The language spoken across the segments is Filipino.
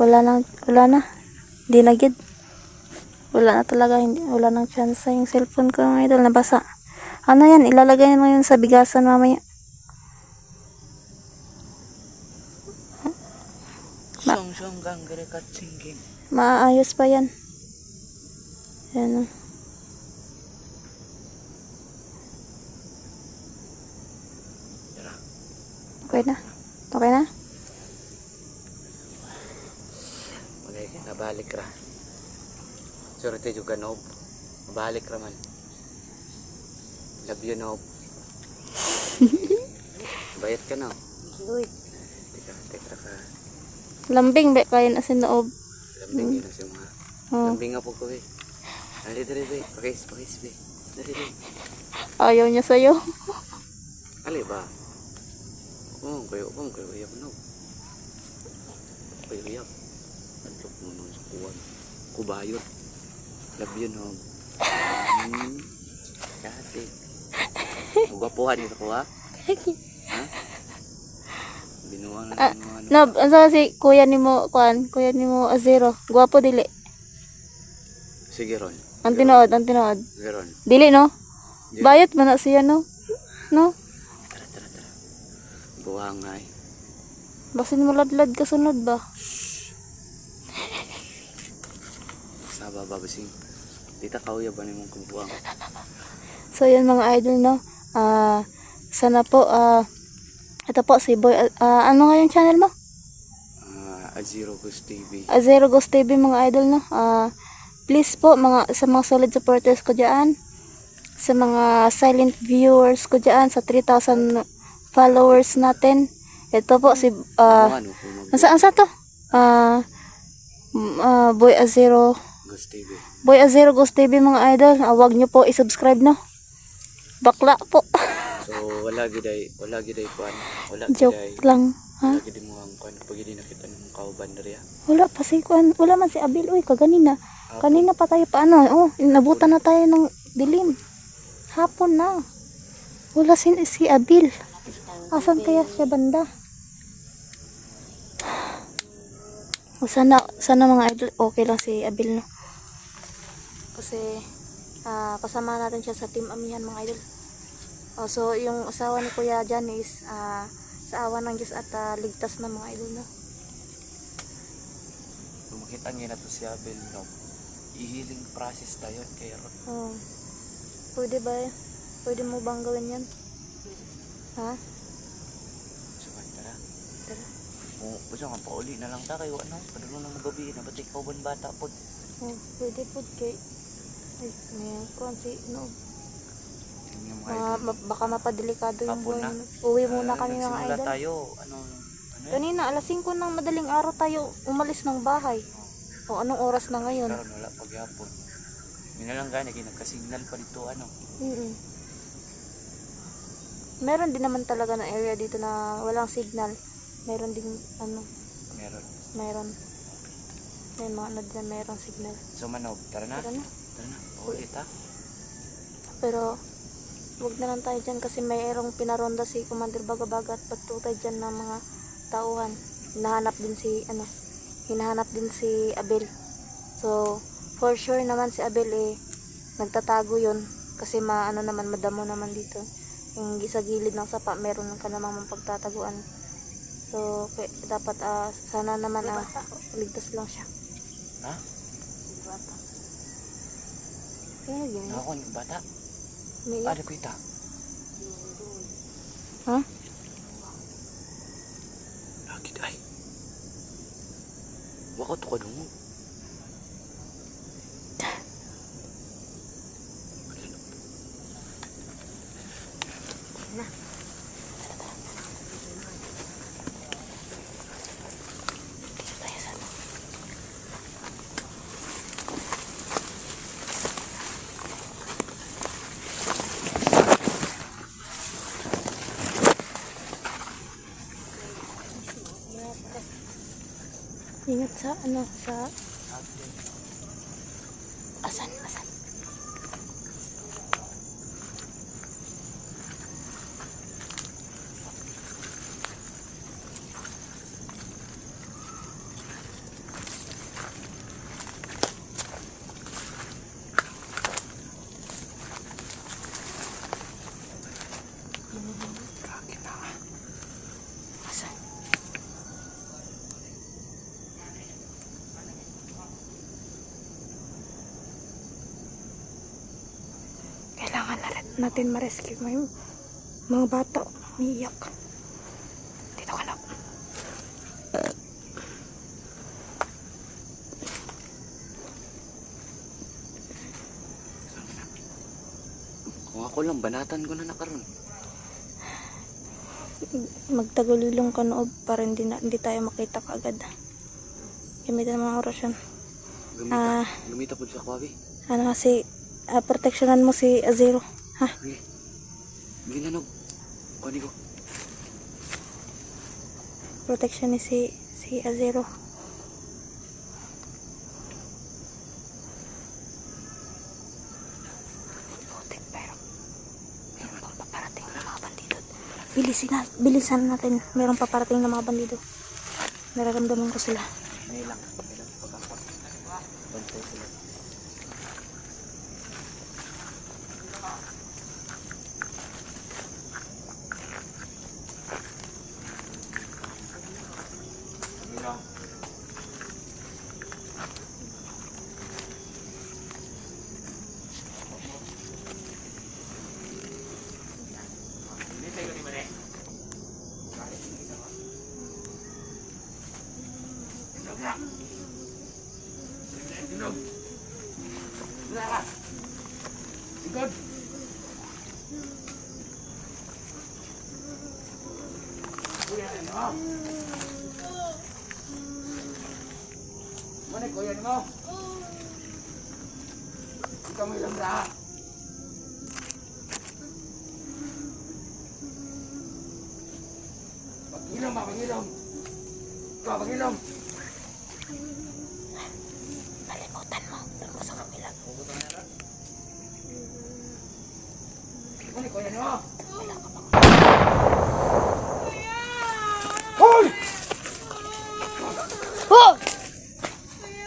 wala na. Hindi na gid. Wala na talaga, hindi, wala nang chance yung cellphone ko mga idol, nabasa. Ano yan, ilalagay mo yun sa bigasan mamaya. Song gangere katsingking. Maayos pa yan. Yan. Okay na? Okay na? Okay, nabalik ra. Surte juga noob. Balik ra man. Love you noob. Bayad ka na. Uy. Teka ka. Lambing ba kayo na sinoob? Lambing yun si mga. Oh. Lambing nga po ko eh. Dali be. Pakis be. Dali. Ayaw niya sa'yo. Ali ba? Kayo uyab noob. Kayo uyab. Antok mo nun sa kuwan. Kubayot. Love you noob. Kati. Magwapuhan ito ko ha? Ha? Binuang na. Nob, asa si kuya nimo kuan, kuya nimo Azero. Guwapo dili. Sige ron. Ang tinuod. Sige ron. Dili no? Bayot man na siya no? No? Tara. Buhangay. Basin mo ladlad ka sunod ba? Sa baba basing. Dita kauya ba nimong kumpuang? So yun mga idol no. Sana po ito po si Boy, ano nga yung channel mo? Azero Ghost TV. Azero Ghost TV mga idol no. Please po sa mga solid supporters ko diyan, sa mga silent viewers ko diyan, sa 3,000 followers natin. Ito po si asa to? Boy Azero Ghost TV. Boy Azero Ghost TV mga idol. Huwag nyo po i-subscribe no. Bakla po. So wala giday kuan. Wala Joke giday. lang. Ha? Wala giday mo ang kuan pag hindi nakita ng kauban diriya. Wala pa si kuan, wala man si Abil oy kaganina. Kanina pa tayo paano? Oh, inabutan na tayo ng dilim. Hapon na. Wala si Abil. Asan kaya siya banda? O sana mga idol okay lang si Abil no. Kasi kasama natin siya sa Team Amihan mga idol. So yung asawa ni Kuya Jan is sa awa ng Diyos at ligtas na mga idol no. Kung makita niyo na to si Abel no. I-healing process tayo kay Ron. Oh. Pwede ba? Pwede mo bang gawin 'yan? Ha? So tara. Basta nga pauli na lang ta kayo ano, padulong na mo gabi na ba't ikaw ban bata pod. Oh, pwede po kay ay, may konti no. Baka mapadelikado yung buhay. Uwi muna kami mga idol. Tayo, ano Kanina alas 5 ng madaling araw tayo umalis ng bahay. O anong oras na ngayon? Karon wala paghapon. Minalang gani nagka-signal pa dito ano. Meron din naman talaga na area dito na walang signal. Meron din ano. Meron. May mga ano din na meron signal. So Manob, tara na. Ulit ha. Pero wag na lang tayo dyan kasi mayroong pinaronda si Commander Bagabaga at pagtutay dyan ng mga tauhan. Hinahanap din si Abel. So for sure naman si Abel nagtatago yun kasi madamo naman dito. Yung sa gilid ng sapa meron ka namang pagtataguan. So dapat sana naman ligtas lang siya. Ha? Bata. Kaya yun. Ako yung bata? May pita. Ha? Lagit ay. Wakot ko dun. Na. Ingat sa asan. natin ma-rescue. May mga bata umiiyak. Dito ka na. Kung ako lang, banatan ko na nakaroon. Magtagulilong ka noob para hindi tayo makita kaagad. Gamitin mo ang orasyon. Lumita po sa kwabi. Proteksyonan mo si Azero. Ha? Okay. Ginanog. Kunin ko. Protection ni si Azero. Putik, pero mayroon paparating na mga bandido. Bilisan natin. Mayroong paparating na mga bandido. Nararamdaman ko sila. May lang pagkakot. Bantay sila. Good. Mana ko yan mo? Ikaw may lamra. Pag-ilom ba? Pag-ilom. Ikaw, pag-ilom. Nalimutan mo. Doon mo sa kabila. Mana ko yan mo? Wala ka bang... Hoy! Oh!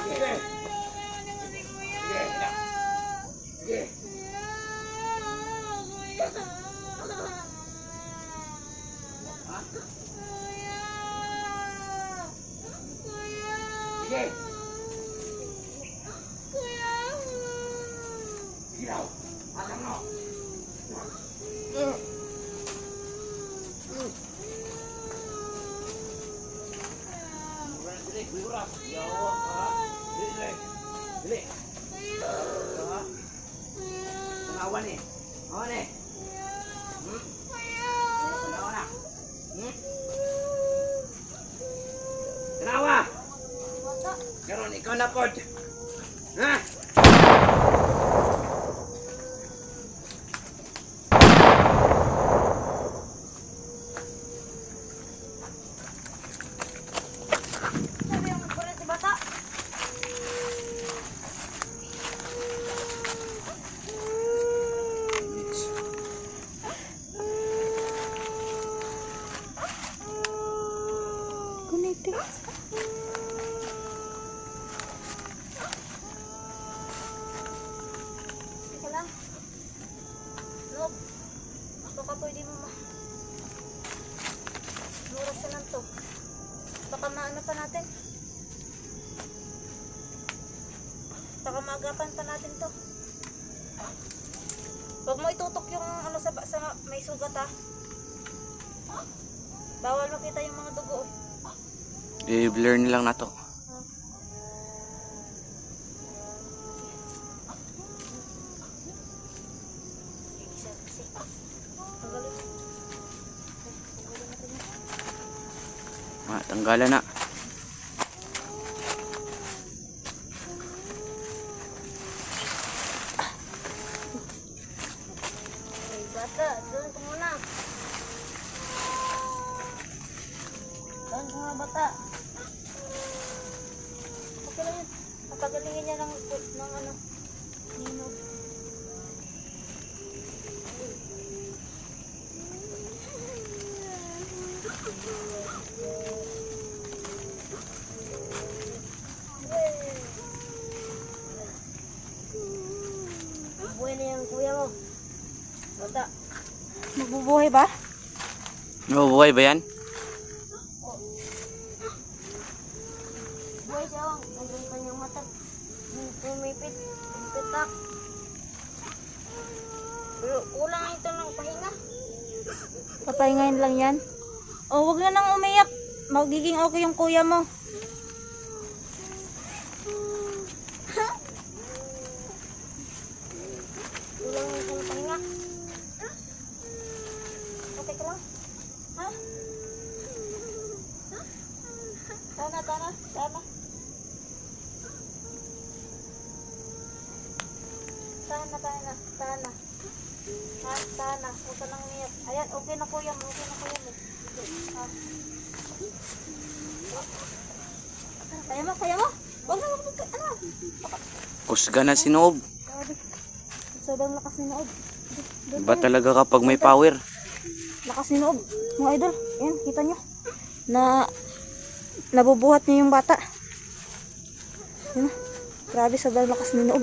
Sige. Sige. Sige. Sige. Sige daw. Alam mo. Dili. Awan ni. Awan ni. Awan na. Tanawa. Karon ikaw na pod. Ha? Sabi yung magkulit si bata. Connecting. Teka lang. Lob. Baka pwede mo Oras na lang to. Baka maano pa natin. Baka maagapan pa natin to. Huwag mo itutok yung ano sa may sugat ha. Bawal makita yung mga dugo. I-blur nilang na to. Tanggalan na. Ay, bata, doon ka muna. Doon ka muna, bata. Okay lang yun. Napagalingin niya ng ano, nino. Buhay na yung kuya mo. Bata. Magbubuhay ba? Mabubuhay ba yan? Buhay siya. Nandun kanyang mata. Tumipit. Tumpitak. Pero kulang ito ng pahinga. Papahingahin lang yan. O, wag na nang umiyak. Magiging okay yung kuya mo. Kulang ito ng pahinga. Okay ka lang? Ha? Tana. Tana. Ha, tana. Huwag ka nang umiyak. Ayan, okay na kuya mo. Ha? Kaya mo? Huwag na, ano? Kusga na si Noob. Grabe. Sobrang lakas ni Noob. Iba talaga kapag may power. Lakas ni Noob. Mga idol, ayan, kita nyo. Nabubuhat niya yung bata. Ayan, grabe, sobrang lakas ni Noob.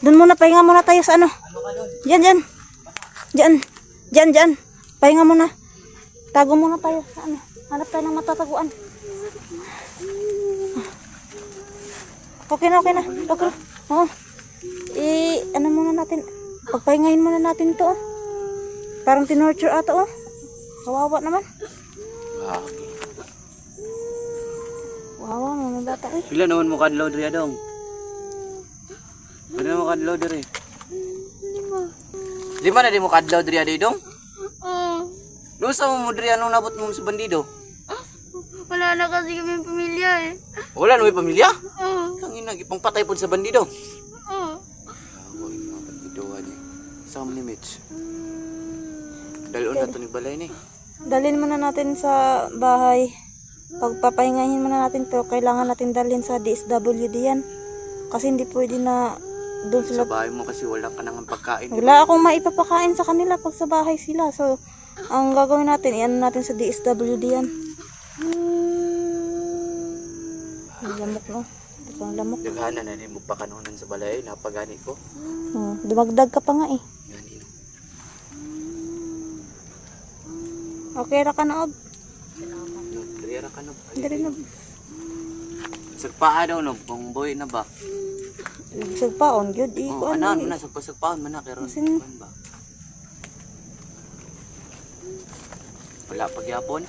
Doon muna, pahinga muna tayo sa ano. Diyan. Pahinga muna. Tago muna tayo sa ano. Hanap tayo ng matataguan. Okay na. Okay. Oo. Ano muna natin. Pagpahingahin muna natin to. Parang tinorture ata oh. Kawawa naman. Kawawa naman bata eh. Pila naman mo kadlaw diri adong? Pila mo kadlaw diri? Lima na di mo kadlaw diri adong? Doon sa mo diri anong nabot mo sa bandido? Wala na kasi kami pamilya eh. Wala na may pamilya? Oo. Tangina gipang patay pod sa bandido. Oo. Away mga bandido ani. Some limits. Dalon na to ni balay ni. Dalhin muna natin sa bahay. Pagpapahingahin muna natin pero kailangan natin dalhin sa DSWD yan. Kasi hindi pwede na doon Sa sila. bahay mo kasi wala ka nang pagkain. Wala akong maipapakain sa kanila pag sa bahay sila. So, ang gagawin natin, iyan natin sa DSWD yan. Ang lamok no. Ito ang lamok. Daghana na din mo pa kanunan sa balay. Napagani ko. Dumagdag ka pa nga eh. Gani no. Okay ra ka na og. No, diri ra ka no. Dali na. Sagpaa daw no. Kung boy na ba? Bisag paon gyud i ko Ano ano. na sagpaon man na kay ron. Sin- Ba? Wala pagyapon.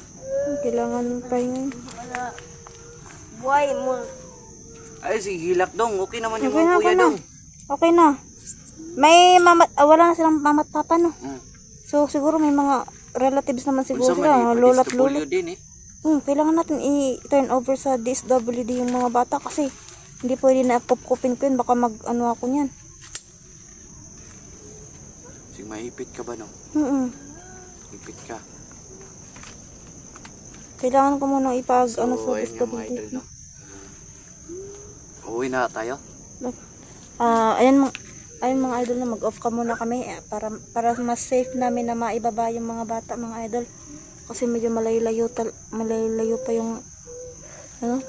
Kailangan pahingahin. Buhay mo. Ay sige hilak dong. Okay naman yung Okay na, mga kuya okay na. dong. Okay na. May wala na silang mama at papa no. Mm. So siguro may mga relatives naman siguro Unsa sila, man mga ni lola at Padistopolyo lolo. din eh. Kailangan natin i-turn over sa DSWD yung mga bata kasi hindi pwede na kupkupin ko yun. Baka mag-ano ako niyan. Sige maipit ka ba no? Ipit ka. Kailangan ko muna ipag So ano sa ayun nga mga idol DSWD. no. Uwi na tayo. Ayun mga idol na mag-off ka muna kami para mas safe namin na maibaba yung mga bata mga idol. Kasi medyo malayo pa yung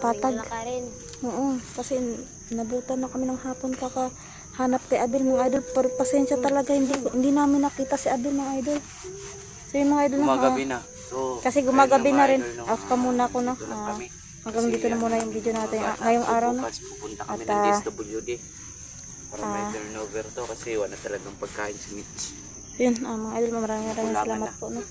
patag. Wala ka rin. Oo, kasi nabutan na kami ng hapon kakahanap kay Abel mga idol. Pero pasensya talaga, hindi namin nakita si Abel mga idol. So yung mga idol na Gumagabi na. So kasi gumagabi ayun na mga rin. idol, no. Off ka muna ko na. Dito lang kami. Hanggang Kasi, dito na muna yung video natin mga ngayong bata, araw na. bukas pupunta kami At, ng DSWD. Para may turnover to kasi wala talagang pagkain si Mitch. Yun, mga idol, maraming Kulangan salamat na. po. No?